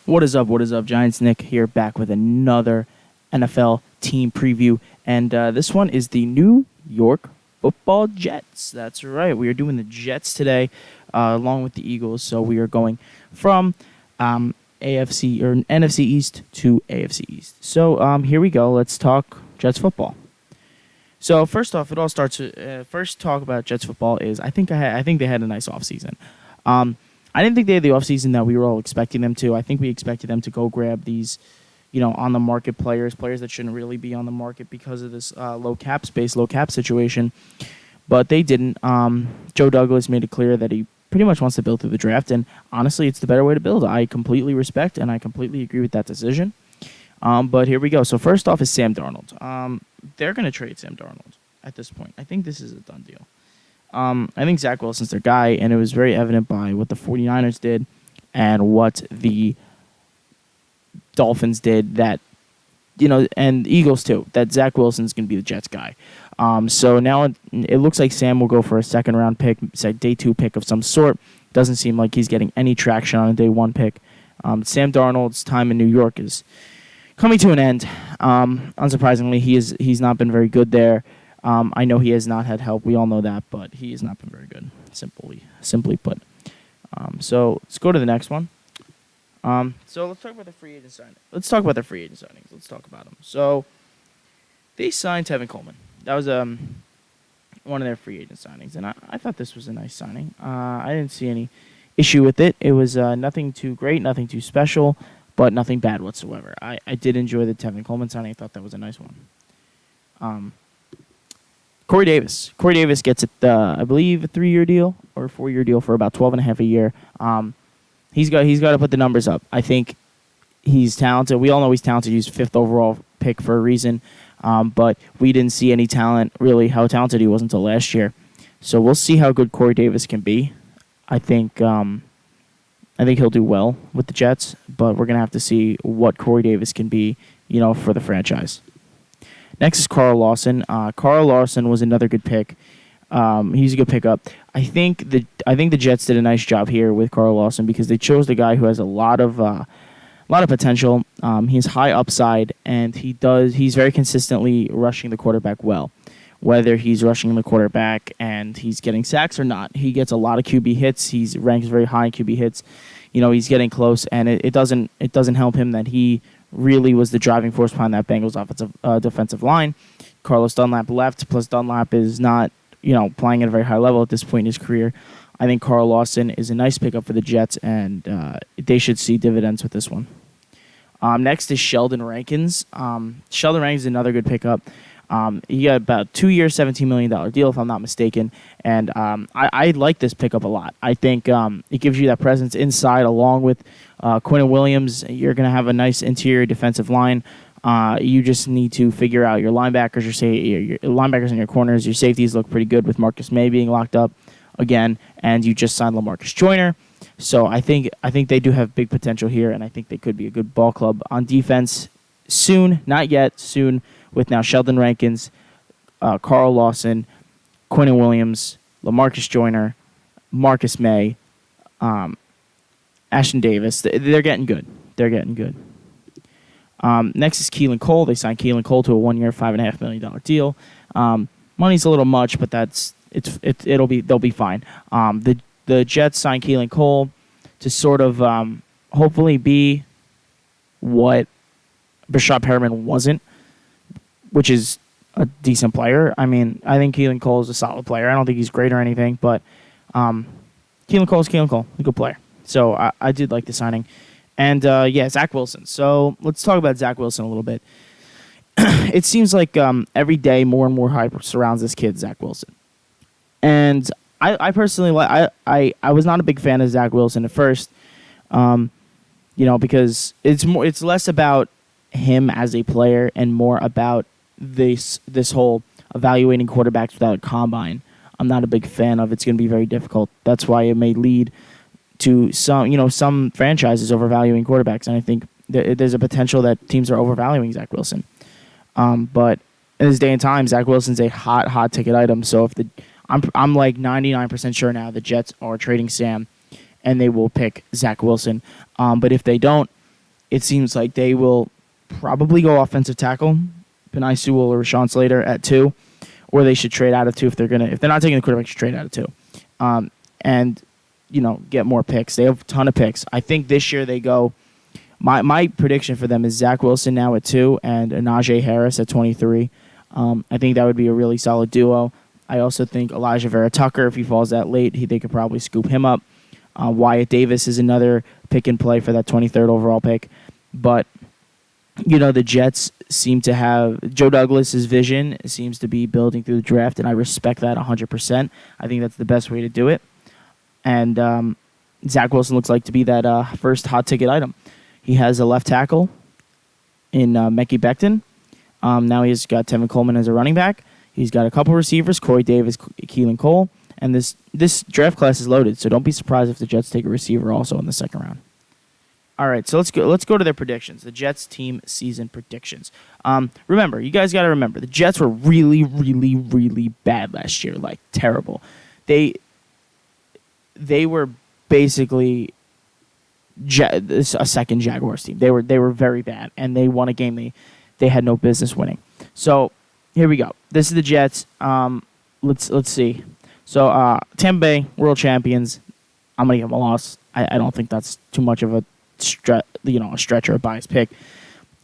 What is up? What is up? Giants Nick here, back with another NFL team preview. And this one is the New York Football Jets. That's right. We are doing the Jets today, along with the Eagles. So we are going from AFC or NFC East to AFC East. So here we go. Let's talk Jets football. So first off, it all starts. First talk about Jets football is I think they had a nice offseason. I didn't think they had the offseason that we were all expecting them to. I think we expected them to go grab these, on the market players that shouldn't really be on the market because of this low cap space, low cap situation. But they didn't. Joe Douglas made it clear that he pretty much wants to build through the draft, and honestly, it's the better way to build. I completely respect and I completely agree with that decision. But here we go. So first off is Sam Darnold. They're going to trade Sam Darnold at this point. I think this is a done deal. I think Zach Wilson's their guy, and it was very evident by what the 49ers did and what the Dolphins did that, and the Eagles too, that Zach Wilson's going to be the Jets guy. So now it looks like Sam will go for a second-round pick, say day 2 pick of some sort. Doesn't seem like he's getting any traction on a day 1 pick. Sam Darnold's time in New York is coming to an end. Unsurprisingly, he's not been very good there. I know he has not had help. We all know that, but he has not been very good, simply put. So let's go to the next one. So let's talk about the free agent signing. Let's talk about the free agent signings. Let's talk about them. So they signed Tevin Coleman. That was one of their free agent signings, and I thought this was a nice signing. I didn't see any issue with it. It was nothing too great, nothing too special, but nothing bad whatsoever. I did enjoy the Tevin Coleman signing. I thought that was a nice one. Corey Davis. Corey Davis gets, I believe, a 3-year deal or a 4-year deal for about $12.5 a year. He's got to put the numbers up. I think he's talented. We all know he's talented. He's 5th overall pick for a reason. But we didn't see any talent, really, how talented he was until last year. So we'll see how good Corey Davis can be. I think he'll do well with the Jets, but we're going to have to see what Corey Davis can be, for the franchise. Next is Carl Lawson. Carl Lawson was another good pick. He's a good pickup. I think the Jets did a nice job here with Carl Lawson because they chose the guy who has a lot of potential. He has high upside, and he's very consistently rushing the quarterback well. Whether he's rushing the quarterback and he's getting sacks or not, he gets a lot of QB hits. He's ranks very high in QB hits. He's getting close, and it doesn't help him that he really was the driving force behind that Bengals offensive defensive line. Carlos Dunlap left, plus Dunlap is not, playing at a very high level at this point in his career. I think Carl Lawson is a nice pickup for the Jets, and they should see dividends with this one. Next is Sheldon Rankins. Sheldon Rankins is another good pickup. He got about 2-year, $17 million deal, if I'm not mistaken. And I like this pickup a lot. I think it gives you that presence inside along with Quinn Williams. You're going to have a nice interior defensive line. You just need to figure out your linebackers, your linebackers and your corners. Your safeties look pretty good with Marcus May being locked up again. And you just signed LaMarcus Joyner. So I think they do have big potential here, and I think they could be a good ball club on defense soon. Not yet, soon. With now Sheldon Rankins, Carl Lawson, Quinn Williams, LaMarcus Joyner, Marcus May, Ashton Davis. They're getting good. Next is Keion Cole. They signed Keion Cole to a 1-year, $5.5 million deal. Money's a little much, but they'll be fine. The Jets signed Keion Cole to sort of hopefully be what Brashad Perriman wasn't, which is a decent player. I mean, I think Keion Cole is a solid player. I don't think he's great or anything, but Keion Cole is Keion Cole, a good player. So I did like the signing. And, Zach Wilson. So let's talk about Zach Wilson a little bit. It seems like every day more and more hype surrounds this kid, Zach Wilson. And I personally, I was not a big fan of Zach Wilson at first, because it's less about him as a player and more about this whole evaluating quarterbacks without a combine. I'm not a big fan of. It's going to be very difficult. That's why it may lead to some franchises overvaluing quarterbacks, and I think there's a potential that teams are overvaluing Zach Wilson. But in this day and time, Zach Wilson's a hot ticket item. So I'm like 99% sure now the Jets are trading Sam, and they will pick Zach Wilson. But if they don't, it seems like they will probably go offensive tackle, Penei Sewell or Rashawn Slater at 2, or they should trade out of 2 if they're not taking the quarterback, should trade out of 2, and get more picks. They have a ton of picks. I think this year they go. My prediction for them is Zach Wilson now at 2 and Najee Harris at 23. I think that would be a really solid duo. I also think Elijah Vera Tucker, if he falls that late, they could probably scoop him up. Wyatt Davis is another pick and play for that 23rd overall pick. But, the Jets seem to have Joe Douglas's vision seems to be building through the draft, and I respect that 100%. I think that's the best way to do it. And Zach Wilson looks like to be that first hot ticket item. He has a left tackle in Mekhi Becton. Now he's got Tevin Coleman as a running back. He's got a couple receivers, Corey Davis, Keion Cole. And this draft class is loaded, so don't be surprised if the Jets take a receiver also in the second round. All right, so let's go to their predictions, the Jets team season predictions. Remember, you guys got to remember, the Jets were really, really, really bad last year, like terrible. They were basically a second Jaguars team. They were very bad, and they won a game they had no business winning. So here we go. This is the Jets. Let's see. So Tampa Bay world champions. I'm gonna give them a loss. I don't think that's too much of a stretch or a biased pick.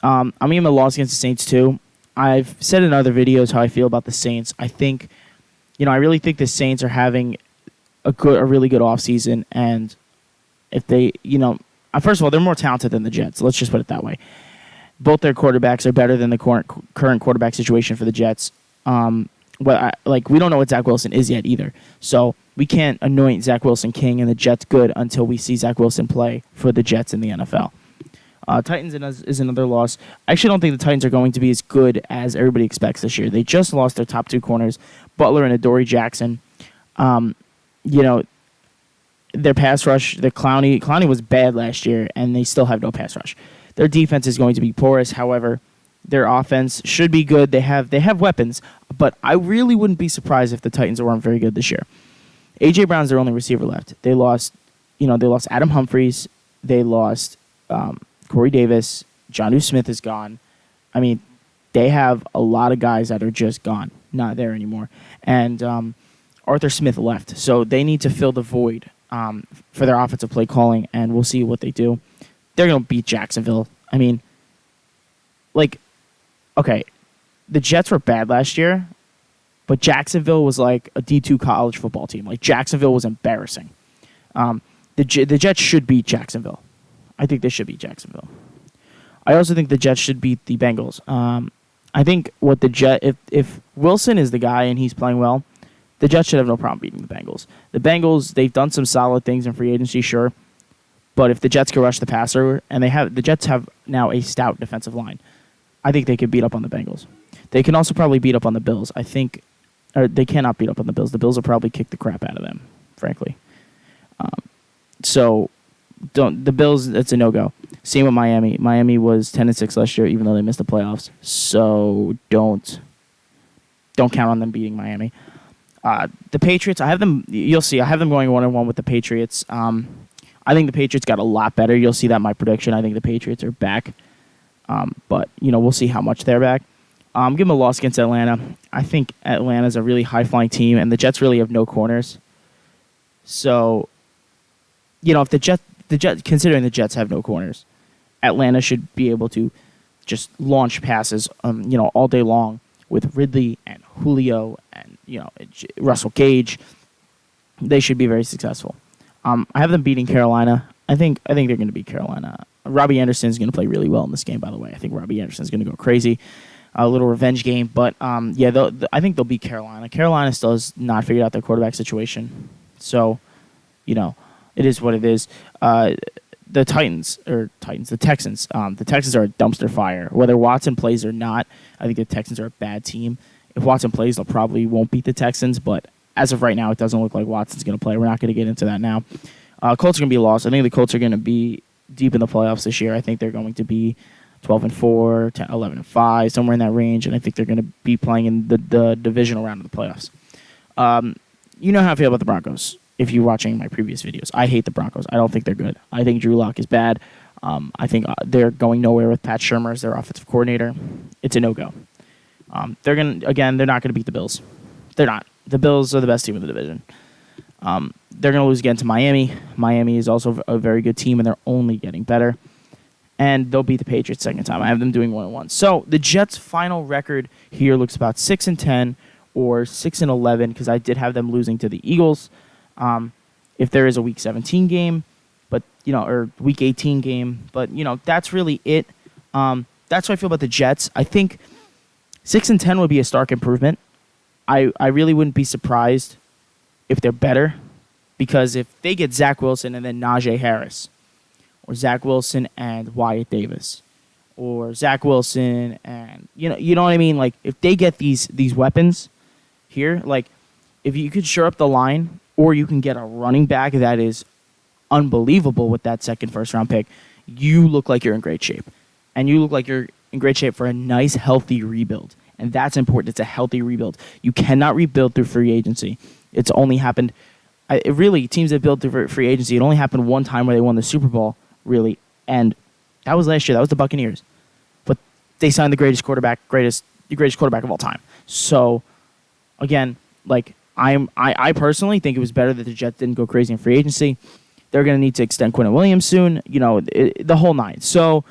I'm gonna give them a loss against the Saints too. I've said in other videos how I feel about the Saints. I think, I really think the Saints are having a really good offseason, and if they, first of all, they're more talented than the Jets. Let's just put it that way. Both their quarterbacks are better than the current quarterback situation for the Jets. We don't know what Zach Wilson is yet either. So we can't anoint Zach Wilson king and the Jets good until we see Zach Wilson play for the Jets in the NFL. Titans is another loss. I actually don't think the Titans are going to be as good as everybody expects this year. They just lost their top 2 corners, Butler and Adoree Jackson. Their pass rush, Clowney was bad last year, and they still have no pass rush. Their defense is going to be porous. However, their offense should be good. They have weapons, but I really wouldn't be surprised if the Titans weren't very good this year. A.J. Brown's their only receiver left. They lost Adam Humphries. They lost Corey Davis. Jonnu Smith is gone. I mean, they have a lot of guys that are just gone, not there anymore. And Arthur Smith left, so they need to fill the void for their offensive play calling, and we'll see what they do. They're going to beat Jacksonville. I mean, okay, the Jets were bad last year, but Jacksonville was like a D2 college football team. Like, Jacksonville was embarrassing. The Jets should beat Jacksonville. I think they should beat Jacksonville. I also think the Jets should beat the Bengals. I think if Wilson is the guy and he's playing well, the Jets should have no problem beating the Bengals. The Bengals, they've done some solid things in free agency, sure. But if the Jets can rush the passer, and the Jets have now a stout defensive line, I think they could beat up on the Bengals. They can also probably beat up on the Bills. Or they cannot beat up on the Bills. The Bills will probably kick the crap out of them, frankly. The Bills, it's a no-go. Same with Miami. Miami was 10-6 last year, even though they missed the playoffs. So don't count on them beating Miami. The Patriots, you'll see, I have them going 1-1 with the Patriots. I think the Patriots got a lot better. You'll see that in my prediction. I think the Patriots are back. But, we'll see how much they're back. Give them a loss against Atlanta. I think Atlanta's a really high-flying team, and the Jets really have no corners. So, if the Jets, considering the Jets have no corners, Atlanta should be able to just launch passes, all day long with Ridley and Julio and, Russell Gage. They should be very successful. I have them beating Carolina. I think they're going to beat Carolina. Robbie Anderson's going to play really well in this game, by the way. I think Robbie Anderson's going to go crazy. A little revenge game. But, I think they'll beat Carolina. Carolina still has not figured out their quarterback situation. So, it is what it is. The Texans. The Texans are a dumpster fire. Whether Watson plays or not, I think the Texans are a bad team. If Watson plays, they'll probably won't beat the Texans, but as of right now, it doesn't look like Watson's going to play. We're not going to get into that now. Colts are going to be a loss. I think the Colts are going to be deep in the playoffs this year. I think they're going to be 12-4, 11-5, somewhere in that range, and I think they're going to be playing in the divisional round of the playoffs. You know how I feel about the Broncos if you're watching my previous videos. I hate the Broncos. I don't think they're good. I think Drew Lock is bad. I think they're going nowhere with Pat Shurmur as their offensive coordinator. It's a no-go. They're not gonna beat the Bills. They're not. The Bills are the best team in the division. They're gonna lose again to Miami. Miami is also a very good team, and they're only getting better. And they'll beat the Patriots second time. I have them doing 1-1. So the Jets' final record here looks about 6-10 or 6-11 because I did have them losing to the Eagles. If there is a Week 17 game, or Week 18 game, but that's really it. That's how I feel about the Jets. I think 6-10 would be a stark improvement. I really wouldn't be surprised if they're better, because if they get Zach Wilson and then Najee Harris, or Zach Wilson and Wyatt Davis, or Zach Wilson and you know what I mean. Like if they get these weapons here, like if you could shore up the line, or you can get a running back that is unbelievable with that second first-round pick, you look like you're in great shape. And you look like you're in great shape for a nice, healthy rebuild. And that's important. It's a healthy rebuild. You cannot rebuild through free agency. It's only happened... teams that build through free agency, it only happened one time where they won the Super Bowl, really. And that was last year. That was the Buccaneers. But they signed the greatest quarterback of all time. So, again, like... I personally think it was better that the Jets didn't go crazy in free agency. They're going to need to extend Quinnen Williams soon, the whole nine. So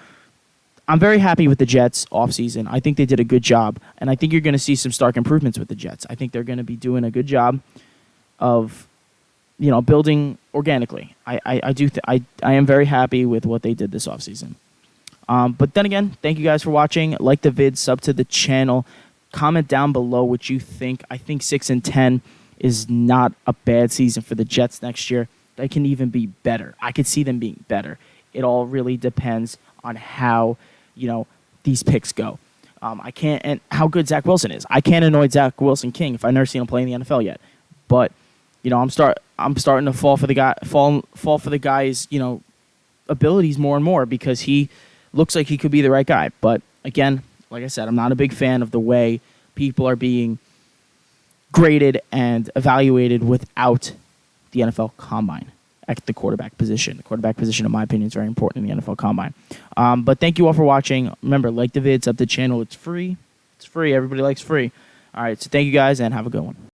I'm very happy with the Jets offseason. I think they did a good job, and I think you're going to see some stark improvements with the Jets. I think they're going to be doing a good job of, building organically. I am very happy with what they did this offseason. But then again, thank you guys for watching. Like the vid, sub to the channel. Comment down below what you think. I think 6-10 is not a bad season for the Jets next year. They can even be better. I could see them being better. It all really depends on how, these picks go. And how good Zach Wilson is. I can't anoint Zach Wilson king if I've never seen him play in the NFL yet. But, I'm starting to fall for the guy's, abilities more and more, because he looks like he could be the right guy. But again, like I said, I'm not a big fan of the way people are being graded and evaluated without the NFL Combine at the quarterback position. The quarterback position, in my opinion, is very important in the NFL Combine. But thank you all for watching. Remember, like the vid, sub the channel. It's free. It's free. Everybody likes free. All right, so thank you guys, and have a good one.